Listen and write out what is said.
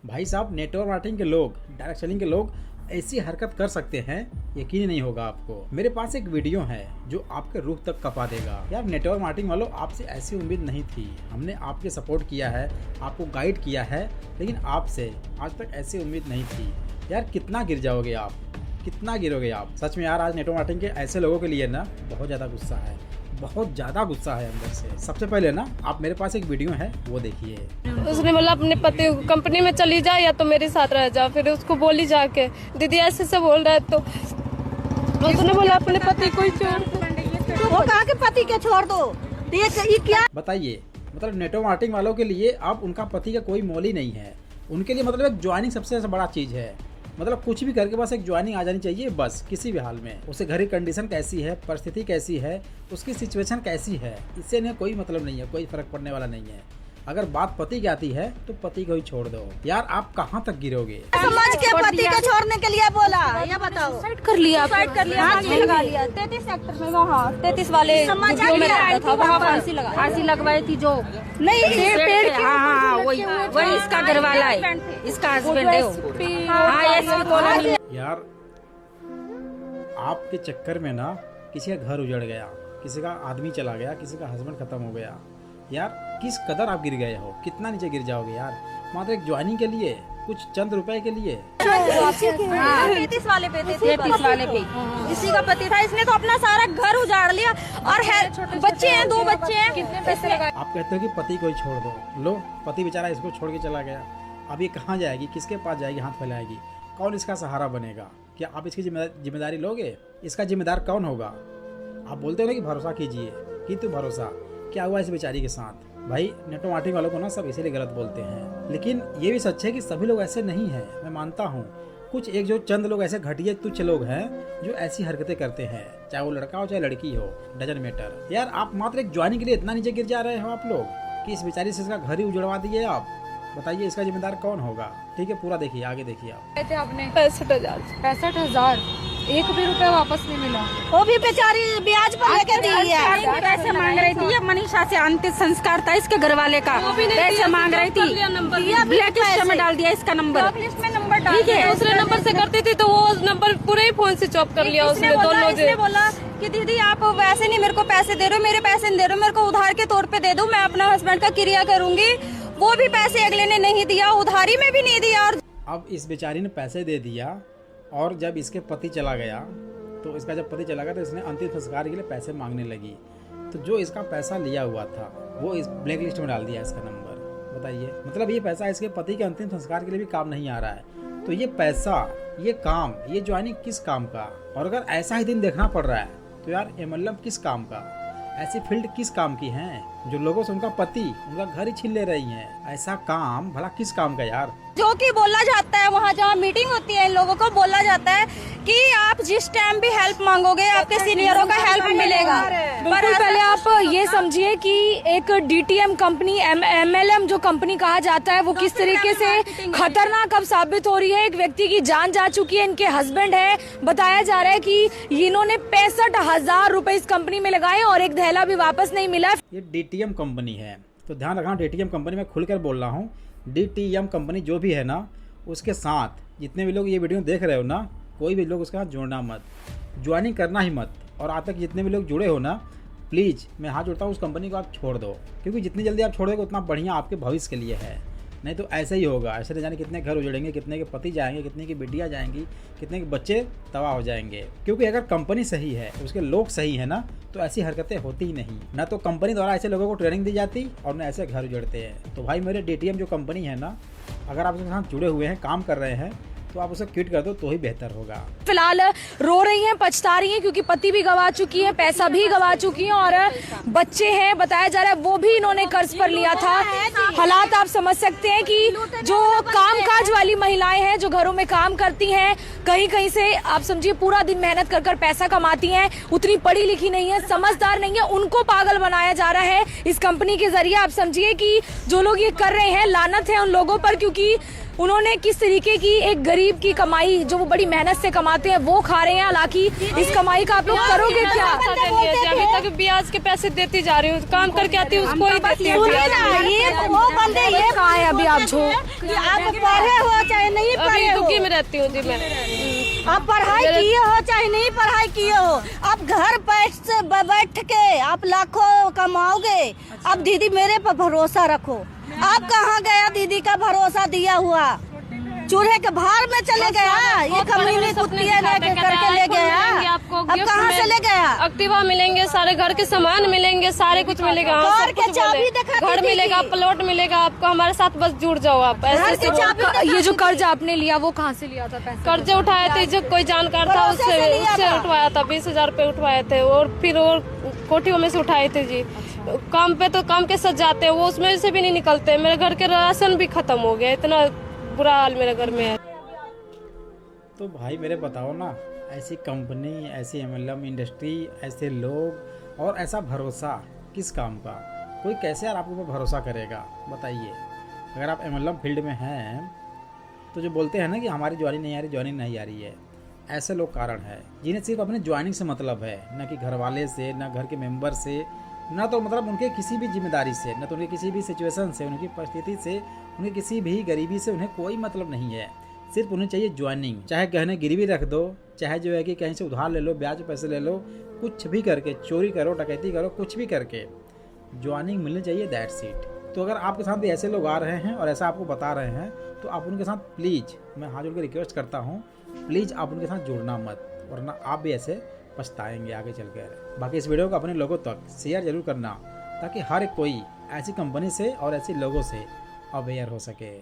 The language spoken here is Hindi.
भाई साहब, नेटवर्क मार्केटिंग के लोग, डायरेक्ट सेलिंग के लोग ऐसी हरकत कर सकते हैं, यकीन ही नहीं होगा आपको। मेरे पास एक वीडियो है जो आपके रूह तक कपा देगा। यार नेटवर्क मार्केटिंग वालों, आपसे ऐसी उम्मीद नहीं थी। हमने आपके सपोर्ट किया है, आपको गाइड किया है, लेकिन आपसे आज तक ऐसी उम्मीद नहीं थी। यार कितना गिर जाओगे आप, कितना गिरोगे आप। सच में यार, आज नेटवर्क मार्केटिंग के ऐसे लोगों के लिए ना बहुत ज़्यादा गुस्सा है, बहुत ज़्यादा गुस्सा है अंदर से। सबसे पहले ना आप मेरे पास एक वीडियो है वो देखिए। उसने बोला अपने पति कंपनी में चली जा या तो मेरे साथ रह जा। फिर उसको बोली जाके दीदी ऐसे से बोल रहा है, तो उसने बोला अपने पति को ही छोड़ दो। वो कहा कि पति के छोड़ दो। ये क्या बताइए, मतलब नेटवर्क मार्केटिंग वालों के लिए अब उनका पति का कोई मोल ही नहीं है। उनके लिए मतलब एक ज्वाइनिंग सबसे बड़ा चीज़ है। मतलब कुछ भी करके बस एक ज्वाइनिंग आ जानी चाहिए, बस किसी भी हाल में। उसे घर की कंडीशन कैसी है, परिस्थिति कैसी है, उसकी सिचुएशन कैसी है, इससे इन्हें कोई मतलब नहीं है, कोई फर्क पड़ने वाला नहीं है। अगर बात पति की आती है तो पति को ही छोड़ दो। यार आप कहाँ तक गिरोगे। समझ के पति को छोड़ने के लिए बोला, ये बताओ। साइड कर लिया, फांसी लगा लिया 33 सेक्टर में, वहाँ 33 वाले समझ जो में रहता था वहाँ फांसी लगवाई थी जो नहीं पेड़ के हाँ वही इसका घर वाला है, इसका हस्बैंड है वो। यार आपके चक्कर में ना किसी का घर उजड़ गया, किसी का आदमी चला गया, किसी का हस्बैंड खत्म हो गया। यार किस कदर आप गिर गए हो, कितना नीचे गिर जाओगे यार, मात्र एक ज्वाइनिंग के लिए, कुछ चंद रुपए के लिए। 33 वाले पे इसी का पति था। इसने तो अपना सारा घर उजाड़ लिया और बच्चे हैं, 2 बच्चे हैं। कितने पैसे लगाए। आप कहते हो कि पति को ही छोड़ दो। लो, पति बेचारा इसको छोड़ के चला गया। अब ये कहाँ जाएगी, किसके पास जाएगी, हाथ फैलाएगी, कौन इसका सहारा बनेगा? क्या आप इसकी जिम्मेदारी लोगे? इसका जिम्मेदार कौन होगा? आप बोलते हो ना कि भरोसा कीजिए, कि भरोसा क्या हुआ इस बेचारी के साथ? भाई नेटवर्क मार्केटिंग वालों को ना सब इसीलिए गलत बोलते हैं, लेकिन ये भी सच है कि सभी लोग ऐसे नहीं हैं। मैं मानता हूँ कुछ एक जो चंद लोग ऐसे घटिया तुच्छ लोग हैं जो ऐसी हरकतें करते हैं, चाहे वो लड़का हो चाहे लड़की हो, डजन मैटर। यार आप मात्र एक ज्वाइनिंग के लिए इतना नीचे गिर जा रहे हो आप लोग कि इस बेचारी से इसका घर ही उजड़वा दिए आप। बताइए इसका जिम्मेदार कौन होगा? ठीक है, पूरा देखिए, आगे देखिए आप। आपने 65,000 एक भी रुपया वापस नहीं मिला। वो भी बेचारी ब्याज पर लेकर दी है। पैसे मांग रही थी। ये मनीषा से अंतिम संस्कार था इसके घर वाले का, पैसे मांग रही थी। ब्लैक लिस्ट में डाल दिया इसका नंबर, ठीक है। दूसरे नंबर से करती थी तो वो नंबर पूरे ही फोन से चॉप कर लिया उसने। दोनों ने बोला कि दीदी आप वैसे नहीं मेरे को पैसे दे रहे हो, मेरे पैसे नहीं दे रहे हो, मेरे को उधार के तौर पे दे दो, मैं अपना हस्बैंड का क्रिया करूंगी। वो भी पैसे अगले ने नहीं दिया, उधारी में भी नहीं दिया। और अब इस बेचारी ने पैसे दे दिया और जब इसके पति चला गया तो इसका जब पति चला गया तो इसने अंतिम संस्कार के लिए पैसे मांगने लगी। तो जो इसका पैसा लिया हुआ था वो इस ब्लैक लिस्ट में डाल दिया इसका नंबर। बताइए, मतलब ये पैसा इसके पति के अंतिम संस्कार के लिए भी काम नहीं आ रहा है। तो ये पैसा, ये काम, ये ज्वाइनिंग किस काम का? और अगर ऐसा ही दिन देखना पड़ रहा है तो यार ये मतलब किस काम का? ऐसी फील्ड किस काम की हैं जो लोगों से उनका पति, उनका घर ही छीन ले रही हैं? ऐसा काम भला किस काम का यार? जो कि बोला जाता है वहाँ जहाँ मीटिंग होती है, इन लोगों को बोला जाता है कि आप जिस टाइम भी हेल्प मांगोगे आपके सीनियरों का हेल्प मिलेगा। पर पहले आप ये समझिए कि एक DTM कंपनी, MLM जो कंपनी कहा जाता है, वो किस तरीके से खतरनाक अब साबित हो रही है। एक व्यक्ति की जान जा चुकी है, इनके हस्बैंड है। बताया जा रहा है कि इन्होंने 65,000 रुपए इस कंपनी में लगाए और एक दहला भी वापस नहीं मिला। ये DTM कंपनी है, तो ध्यान रखना, DTM कंपनी में खुलकर बोल रहा हूँ। DTM कंपनी जो भी है ना, उसके साथ जितने भी लोग ये वीडियो देख रहे हो ना, कोई भी लोग उसके साथ जुड़ना मत, ज्वाइनिंग करना ही मत। और आज तक जितने भी लोग जुड़े हो ना, प्लीज़ मैं हाथ जोड़ता हूँ, उस कंपनी को आप छोड़ दो, क्योंकि जितनी जल्दी आप छोड़ोगे उतना बढ़िया आपके भविष्य के लिए है। नहीं तो ऐसे ही होगा, ऐसे न जाने कितने घर उजड़ेंगे, कितने के पति जाएंगे, कितने की बेटियाँ जाएंगी, कितने के बच्चे तबाह हो जाएंगे। क्योंकि अगर कंपनी सही है, उसके लोग सही है ना, तो ऐसी हरकतें होती ही नहीं। ना तो कंपनी द्वारा ऐसे लोगों को ट्रेनिंग दी जाती और न ऐसे घर उजड़ते हैं। तो भाई मेरे DTM जो कंपनी है ना, अगर आप उसके साथ जुड़े हुए हैं, काम कर रहे हैं, तो आप उसे क्विट कर दो तो ही बेहतर होगा। फिलहाल रो रही हैं, पछता रही हैं, क्योंकि पति भी गवा चुकी है, पैसा भी गवा चुकी हैं और बच्चे हैं। बताया जा रहा है वो भी इन्होंने कर्ज पर लिया था। हालात आप समझ सकते हैं कि जो कामकाज वाली महिलाएं हैं, जो घरों में काम करती हैं, कहीं कहीं से आप समझिए पूरा दिन मेहनत कर कर पैसा कमाती हैं, उतनी पढ़ी लिखी नहीं है, समझदार नहीं है, उनको पागल बनाया जा रहा है इस कंपनी के जरिए। आप समझिए कि जो लोग ये कर रहे हैं, लानत है उन लोगों पर, क्योंकि उन्होंने किस तरीके की एक गरीब गरीब की कमाई जो वो बड़ी मेहनत से कमाते हैं वो खा रहे हैं। हालांकि इस कमाई का आप लोग करोगे क्या? अभी तक ब्याज के पैसे देती जा रही हूँ, काम करके आती हूँ उसको ही देती हूँ। ये वो बंदे ये कहाँ है अभी आप? जो आप पढ़े हो चाहे नहीं पढ़े हो, दुखी में रहती हूँ जी मैं। आप पढ़ाई किए हो चाहे नहीं पढ़ाई किए हो, आप घर बैठ के आप लाखों कमाओगे। अब दीदी मेरे पर भरोसा रखो। आप कहाँ गया दीदी का भरोसा दिया हुआ? चूल्हे के भार में चले गया, ये कमीनी कुत्तियाँ करके ले गया। अब कहाँ से ले गया? एक्टिवा मिलेंगे, सारे घर के सामान मिलेंगे, सारे कुछ मिलेगा। घर के चाबी दिखा घर मिलेगा, प्लॉट मिलेगा आपको, हमारे साथ बस जुड़ जाओ आप। ऐसे ये जो कर्ज आपने लिया वो कहाँ से लिया था पैसा? कर्जे उठाए थे, जो कोई जानकार था उससे उठवाया था। 20,000 रुपए उठवाए थे और फिर और कोठियों में से उठाए थे जी। काम पे तो काम के साथ जाते हैं, वो उसमें से भी नहीं निकलते। मेरे घर के राशन भी खत्म हो गया, इतना बुरा हाल मेरे घर में है। तो भाई मेरे बताओ ना, ऐसी कंपनी, ऐसी MLM इंडस्ट्री, ऐसे लोग और ऐसा भरोसा किस काम का? कोई कैसे यार आपके ऊपर भरोसा करेगा बताइए? अगर आप MLM फील्ड में हैं तो जो बोलते हैं ना कि हमारी ज्वाइनिंग नहीं आ रही, ज्वाइनिंग नहीं आ रही है, ऐसे लोग कारण है जिन्हें सिर्फ अपने ज्वाइनिंग से मतलब है, ना कि घर वाले से, ना घर के मेंबर से, ना तो मतलब उनके किसी भी जिम्मेदारी से, ना तो उनके किसी भी सिचुएशन से, उनकी परिस्थिति से, उनके किसी भी गरीबी से उन्हें कोई मतलब नहीं है। सिर्फ उन्हें चाहिए ज्वाइनिंग। चाहे गहने गिरवी रख दो, चाहे जो है कि कहीं से उधार ले लो, ब्याज पैसे ले लो, कुछ भी करके, चोरी करो, डकैती करो, कुछ भी करके ज्वाइनिंग मिलनी चाहिए, दैट्स इट। तो अगर आपके साथ भी ऐसे लोग आ रहे हैं और ऐसा आपको बता रहे हैं तो आप उनके साथ प्लीज़, मैं हाथ जोड़ के रिक्वेस्ट करता हूँ, प्लीज़ आप उनके साथ जुड़ना मत, वरना आप भी ऐसे पछताएंगे आगे चलकर। बाकी इस वीडियो को अपने लोगों तक शेयर जरूर करना ताकि हर कोई ऐसी कंपनी से और ऐसे लोगों से अवेयर हो सके।